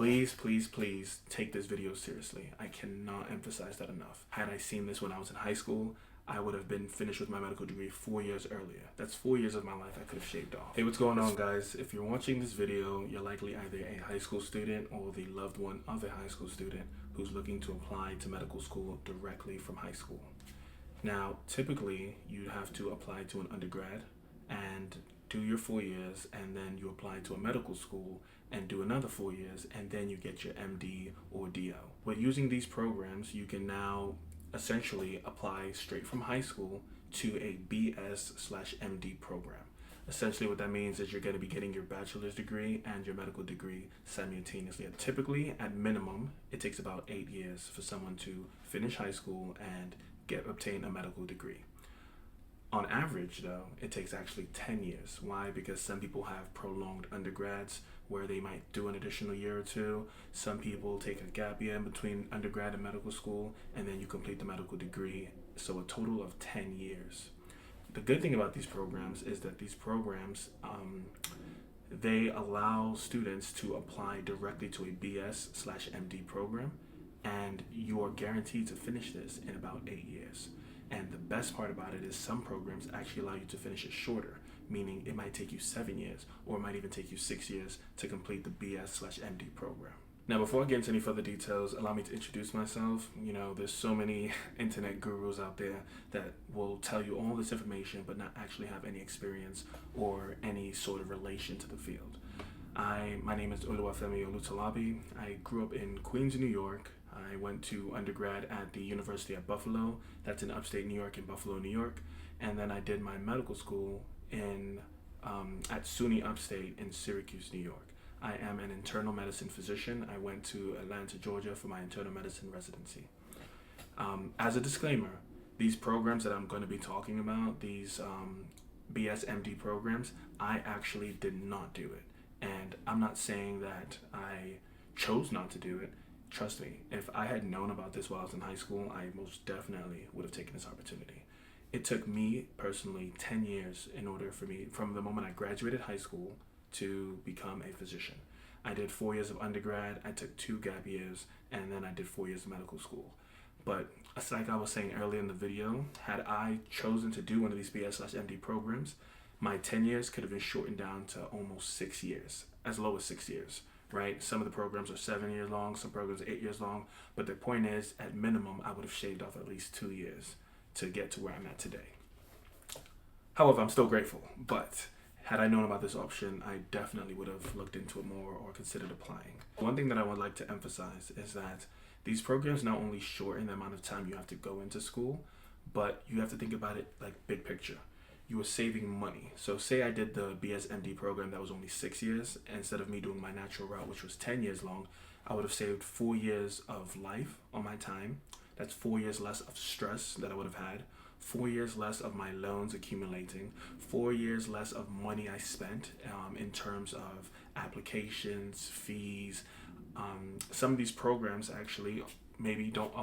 Please, please, please take this video seriously. I cannot emphasize that enough. Had I seen this when I was in high school, I would have been finished with my medical degree 4 years earlier. That's 4 years of my life I could have shaved off. Hey, what's going on, guys? If you're watching this video, you're likely either a high school student or the loved one of a high school student who's looking to apply to medical school directly from high school. Now, typically, you'd have to apply to an undergrad and do your 4 years, and then you apply to a medical school and do another 4 years, and then you get your MD or DO. But using these programs, you can now essentially apply straight from high school to a BS/MD program. Essentially, what that means is you're going to be getting your bachelor's degree and your medical degree simultaneously. Typically, at minimum, it takes about 8 years for someone to finish high school and obtain a medical degree. On average, though, it takes actually 10 years. Why? Because some people have prolonged undergrads where they might do an additional year or two. Some people take a gap year in between undergrad and medical school, and then you complete the medical degree. So a total of 10 years. The good thing about these programs is that these programs, they allow students to apply directly to a BS/MD program, and you are guaranteed to finish this in about 8 years. And the best part about it is some programs actually allow you to finish it shorter, meaning it might take you 7 years, or it might even take you 6 years to complete the BS/MD program. Now, before I get into any further details, allow me to introduce myself. There's so many internet gurus out there that will tell you all this information, but not actually have any experience or any sort of relation to the field. My name is Oluwafemi Olutalabi. I grew up in Queens, New York. I went to undergrad at the University of Buffalo. That's in upstate New York, in Buffalo, New York. And then I did my medical school at SUNY Upstate in Syracuse, New York. I am an internal medicine physician. I went to Atlanta, Georgia for my internal medicine residency. As a disclaimer, these programs that I'm going to be talking about, these BSMD programs, I actually did not do it. And I'm not saying that I chose not to do it. Trust me, if I had known about this while I was in high school, I most definitely would have taken this opportunity. It took me personally 10 years in order for me, from the moment I graduated high school, to become a physician. I did 4 years of undergrad, I took 2 gap years, and then I did 4 years of medical school. But it's like I was saying earlier in the video, had I chosen to do one of these BS/MD programs, my 10 years could have been shortened down to almost 6 years, as low as 6 years. Right? Some of the programs are 7 years long, some programs are 8 years long, but the point is, at minimum, I would have shaved off at least 2 years to get to where I'm at today. However, I'm still grateful, but had I known about this option, I definitely would have looked into it more or considered applying. One thing that I would like to emphasize is that these programs not only shorten the amount of time you have to go into school, but you have to think about it like big picture. You are saving money. So say I did the BSMD program that was only 6 years, instead of me doing my natural route, which was 10 years long, I would have saved 4 years of life on my time. That's 4 years less of stress that I would have had, 4 years less of my loans accumulating, 4 years less of money I spent in terms of applications, fees. Some of these programs actually maybe don't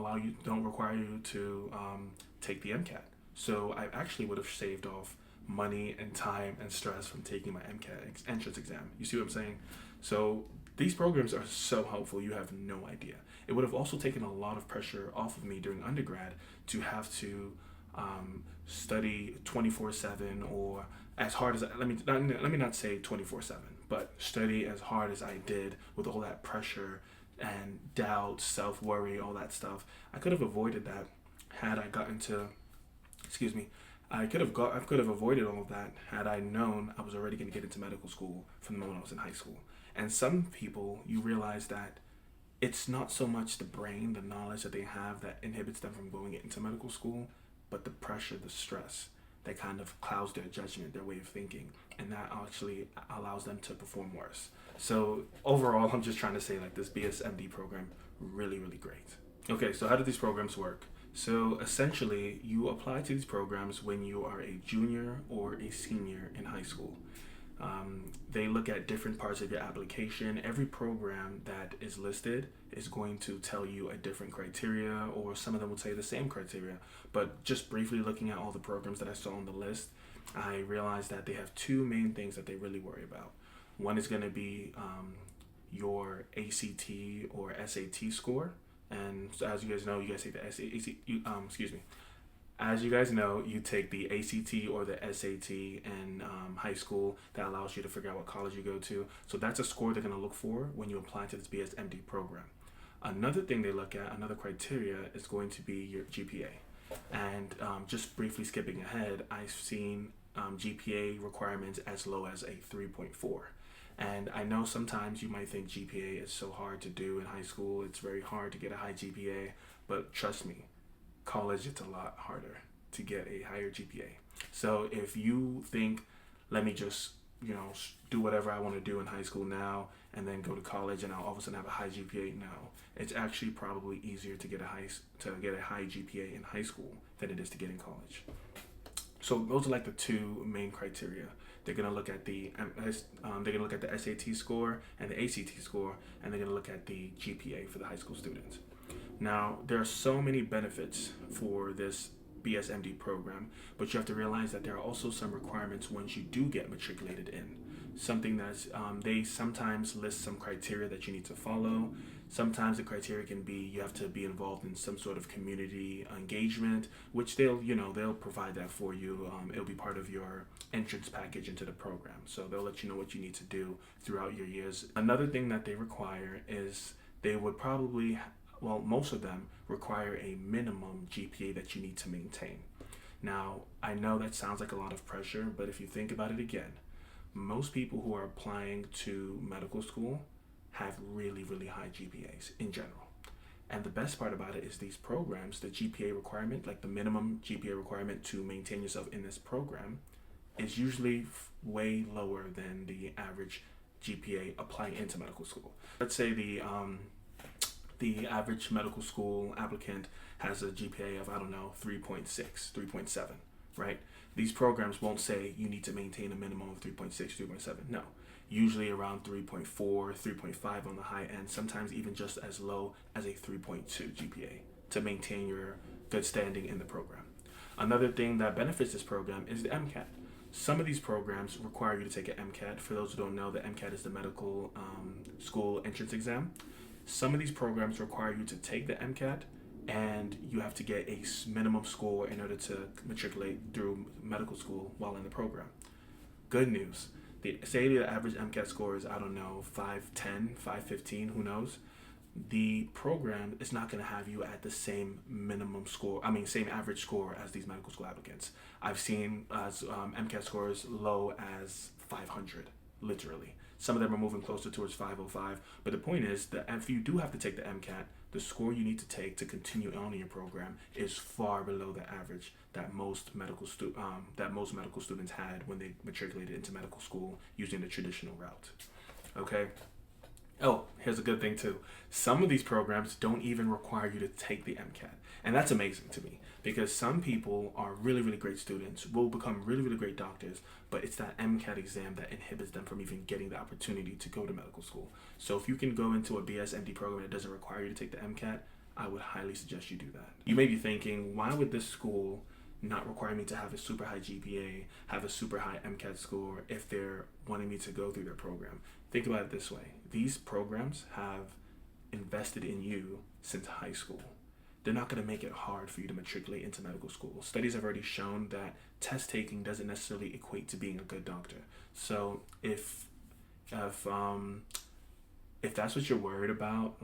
require you to take the MCAT. So I actually would have shaved off money and time and stress from taking my MCAT entrance exam. You see what I'm saying? So these programs are so helpful, you have no idea. It would have also taken a lot of pressure off of me during undergrad to have to study 24/7 or as hard as, let me not say 24/7, but study as hard as I did with all that pressure and doubt, self-worry, all that stuff. I could have avoided that had I gotten to I could have avoided all of that had I known I was already going to get into medical school from the moment I was in high school. And some people, you realize that it's not so much the brain, the knowledge that they have that inhibits them from going into medical school, but the pressure, the stress that kind of clouds their judgment, their way of thinking, and that actually allows them to perform worse. So overall, I'm just trying to say, like, this BSMD program, really, really great. Okay, so how do these programs work? So essentially, you apply to these programs when you are a junior or a senior in high school. They look at different parts of your application. Every program that is listed is going to tell you a different criteria, or some of them will tell you the same criteria. But just briefly looking at all the programs that I saw on the list, I realized that they have 2 main things that they really worry about. One is going to be your ACT or SAT score. And so as you guys know, you guys take the as you guys know, you take the ACT or the SAT in high school. That allows you to figure out what college you go to. So that's a score they're going to look for when you apply to this BSMD program. Another thing they look at, another criteria, is going to be your GPA. And just briefly skipping ahead, I've seen GPA requirements as low as a 3.4. And I know sometimes you might think GPA is so hard to do in high school. It's very hard to get a high GPA, but trust me, college, it's a lot harder to get a higher GPA. So if you think, let me just, do whatever I want to do in high school now and then go to college and I'll all of a sudden have a high GPA, no. It's actually probably easier to get a high GPA in high school than it is to get in college. So those are like the two main criteria. They're gonna look at the SAT score and the ACT score, and they're gonna look at the GPA for the high school students. Now, there are so many benefits for this BSMD program, but you have to realize that there are also some requirements once you do get matriculated in. Something that's, they sometimes list some criteria that you need to follow. Sometimes the criteria can be you have to be involved in some sort of community engagement, which they'll provide that for you. It'll be part of your entrance package into the program. So they'll let you know what you need to do throughout your years. Another thing that they require is they would probably, most of them require a minimum GPA that you need to maintain. Now, I know that sounds like a lot of pressure, but if you think about it again, most people who are applying to medical school have really, really high GPAs in general. And the best part about it is these programs, the GPA requirement, like the minimum GPA requirement to maintain yourself in this program, is usually way lower than the average GPA applying into medical school. Let's say the average medical school applicant has a GPA of, 3.6, 3.7, right? These programs won't say you need to maintain a minimum of 3.6, 3.7. No, usually around 3.4, 3.5 on the high end, sometimes even just as low as a 3.2 GPA to maintain your good standing in the program. Another thing that benefits this program is the MCAT. Some of these programs require you to take an MCAT. For those who don't know, the MCAT is the medical school entrance exam. Some of these programs require you to take the MCAT, and you have to get a minimum score in order to matriculate through medical school while in the program. Good news. Say the average MCAT score is, 510, 515, who knows? The program is not going to have you at the same same average score as these medical school applicants. I've seen MCAT scores low as 500, literally. Some of them are moving closer towards 505. But the point is that if you do have to take the MCAT, the score you need to take to continue on in your program is far below the average that most medical students had when they matriculated into medical school using the traditional route. Okay. Oh, here's a good thing too. Some of these programs don't even require you to take the MCAT. And that's amazing to me because some people are really, really great students, will become really, really great doctors, but it's that MCAT exam that inhibits them from even getting the opportunity to go to medical school. So if you can go into a BSMD program that doesn't require you to take the MCAT, I would highly suggest you do that. You may be thinking, why would this school not require me to have a super high GPA, have a super high MCAT score if they're wanting me to go through their program? Think about it this way. These programs have invested in you since high school. They're not going to make it hard for you to matriculate into medical school. Studies have already shown that test taking doesn't necessarily equate to being a good doctor. So if that's what you're worried about,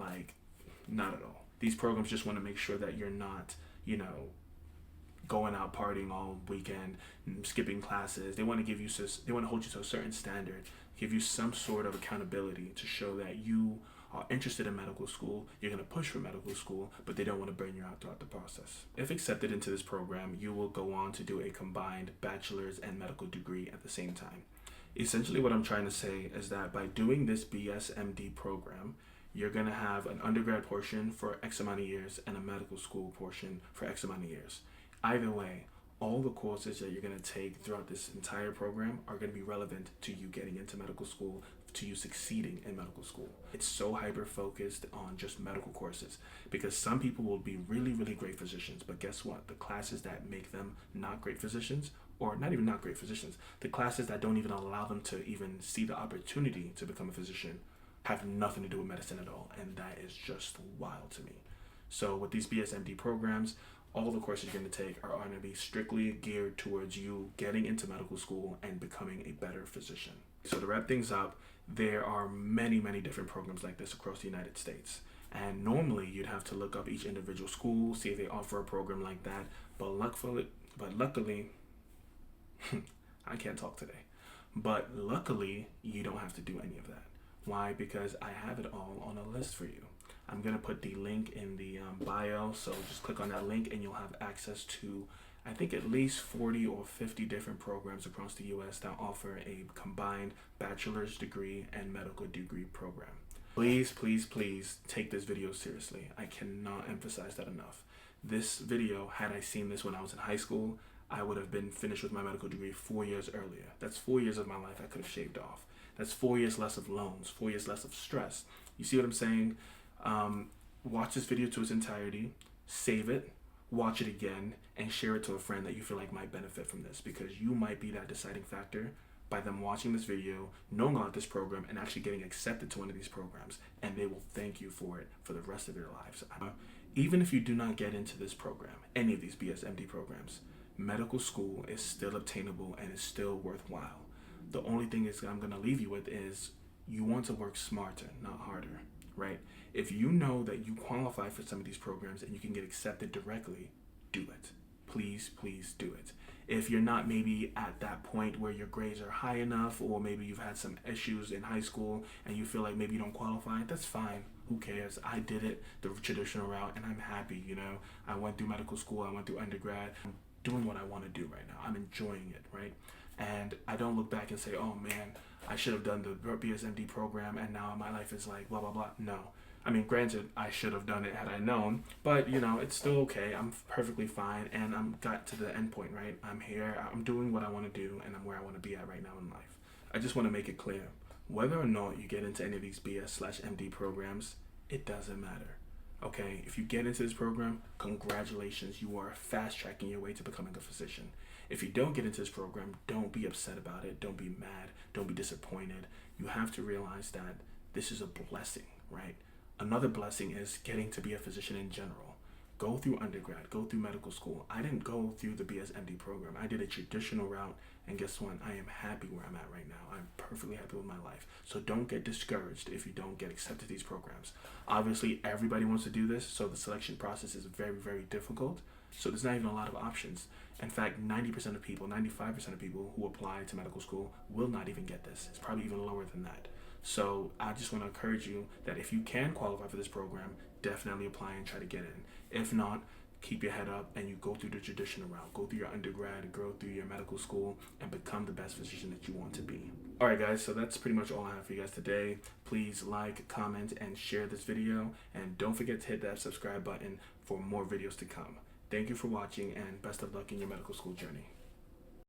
not at all. These programs just want to make sure that you're not, going out partying all weekend, skipping classes. They want to hold you to a certain standard, give you some sort of accountability to show that you are interested in medical school, you're going to push for medical school, but they don't want to burn you out throughout the process. If accepted into this program, you will go on to do a combined bachelor's and medical degree at the same time. Essentially what I'm trying to say is that by doing this BSMD program, you're going to have an undergrad portion for X amount of years and a medical school portion for X amount of years. Either way, all the courses that you're going to take throughout this entire program are going to be relevant to you getting into medical school, to you succeeding in medical school. It's so hyper-focused on just medical courses because some people will be really, really great physicians, but guess what? The classes that make them not great physicians, or not even not great physicians, the classes that don't even allow them to even see the opportunity to become a physician have nothing to do with medicine at all, and that is just wild to me. So with these BSMD programs, all the courses you're going to take are going to be strictly geared towards you getting into medical school and becoming a better physician. So to wrap things up, there are many, many different programs like this across the United States. And normally you'd have to look up each individual school, see if they offer a program like that. But luckily, I can't talk today. But luckily, you don't have to do any of that. Why? Because I have it all on a list for you. I'm going to put the link in the bio, so just click on that link and you'll have access to, I think, at least 40 or 50 different programs across the US that offer a combined bachelor's degree and medical degree program. Please, please, please take this video seriously. I cannot emphasize that enough. This video, had I seen this when I was in high school, I would have been finished with my medical degree 4 years earlier. That's 4 years of my life I could have shaved off. That's 4 years less of loans, 4 years less of stress. You see what I'm saying? Watch this video to its entirety, save it, watch it again, and share it to a friend that you feel like might benefit from this, because you might be that deciding factor by them watching this video, knowing about this program, and actually getting accepted to one of these programs, and they will thank you for it for the rest of their lives. Even if you do not get into this program, any of these BSMD programs, medical school is still obtainable and is still worthwhile. The only thing is I'm going to leave you with is you want to work smarter, not harder, right? If you know that you qualify for some of these programs and you can get accepted directly, do it. Please, please do it. If you're not maybe at that point where your grades are high enough, or maybe you've had some issues in high school and you feel like maybe you don't qualify, that's fine. Who cares? I did it the traditional route and I'm happy, you know. I went through medical school, I went through undergrad. I'm doing what I want to do right now. I'm enjoying it, right? And I don't look back and say, oh man, I should have done the BSMD program and now my life is like blah, blah, blah. No. I mean, granted, I should have done it had I known, but you know, it's still okay. I'm perfectly fine, and I'm got to the end point, right? I'm here, I'm doing what I want to do, and I'm where I want to be at right now in life. I just want to make it clear, whether or not you get into any of these BS/MD programs, it doesn't matter. Okay, if you get into this program, congratulations, you are fast tracking your way to becoming a physician. If you don't get into this program, don't be upset about it, don't be mad, don't be disappointed. You have to realize that this is a blessing, right? Another blessing is getting to be a physician in general. Go through undergrad, go through medical school. I didn't go through the BSMD program. I did a traditional route, and guess what? I am happy where I'm at right now. I'm perfectly happy with my life. So don't get discouraged if you don't get accepted to these programs. Obviously, everybody wants to do this, so the selection process is very, very difficult. So there's not even a lot of options. In fact, 90% of people, 95% of people who apply to medical school will not even get this. It's probably even lower than that. So I just want to encourage you that if you can qualify for this program, definitely apply and try to get in. If not, keep your head up and you go through the traditional route. Go through your undergrad, go through your medical school, and become the best physician that you want to be. All right, guys, so that's pretty much all I have for you guys today. Please like, comment, and share this video. And don't forget to hit that subscribe button for more videos to come. Thank you for watching, and best of luck in your medical school journey.